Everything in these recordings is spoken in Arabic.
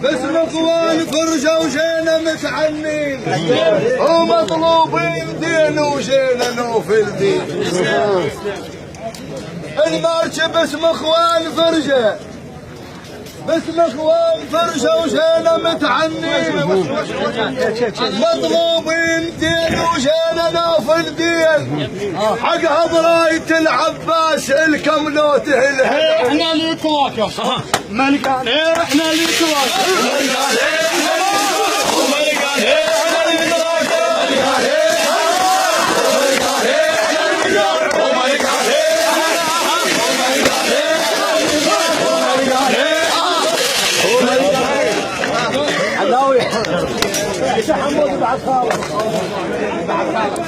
باسم اخوان فرجة وجينا متعنين ومطلوبين دين وجينا نوفل دين. المارش باسم اخوان فرجة، باسم اخوان فرجة وجينا متعنين مطلوبين دين وجينا نوفل دين. حق براية العباس الكملوته الهدى. احنا اللي كواكب ملقان، احنا اللي كواكب حمود بعد خالص بعد خالص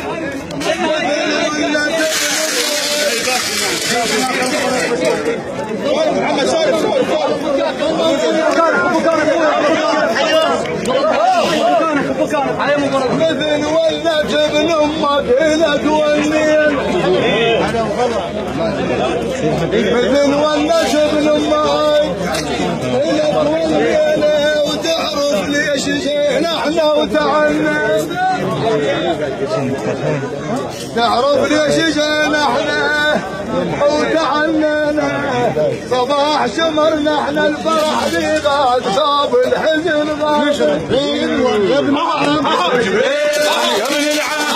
محمد سالم مثل ولا جبن امك الى تولين، مثل ولا جبن امك الى تولين. وتعرف ليش جينا احنا وتعنا، تعرف ليش جينا احنا وتعنينا. صباح شمرنا احنا الفرح ذي بعد ثوب الحزن بعد يا ابن العم يا ابن العم يا ابن العم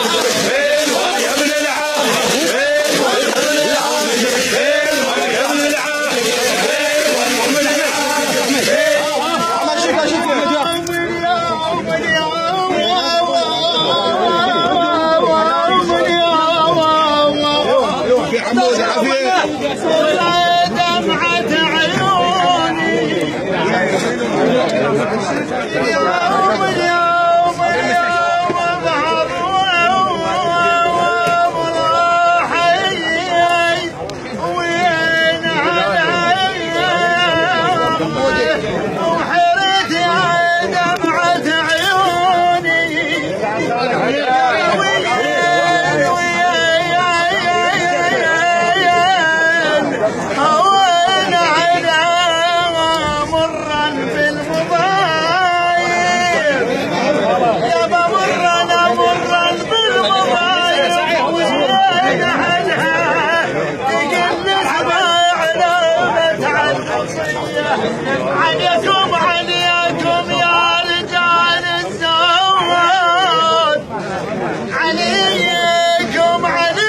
عليكم عليكم يا رجال الزود، عليكم عليكم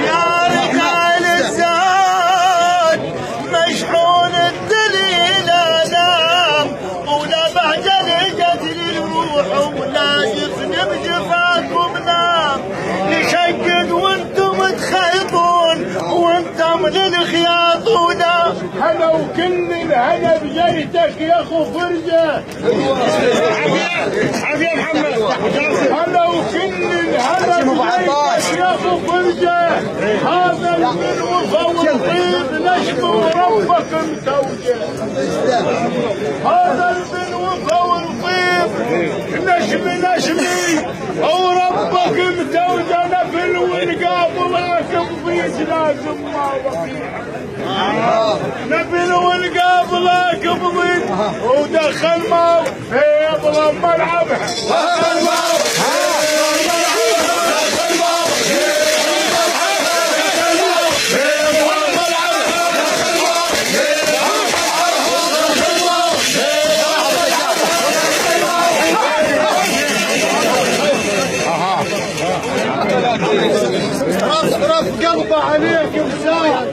يا رجال الزود. مشحون الدليل آلام ولا بعجل قتل الروح ولا جفن بجفاكم نام. نشقق وانتم تخيطون وانتم للخياط ولا. هلا وكل الهنا بجيتك يا اخو فرجه. عافيه محمد. هلا وكل الهنا بجيتك يا اخو فرجه. هذا الوفا والطيب نشم وربك متوجه. هذا الوفا والطيب نشمي وربك متوجه. نفل ونقاب ولكن ضيج لازم ما بقي. نفل ونقاب لكن ضيج ودخل ماو يضرب ملعبه. رف قلبه عليك مساعد.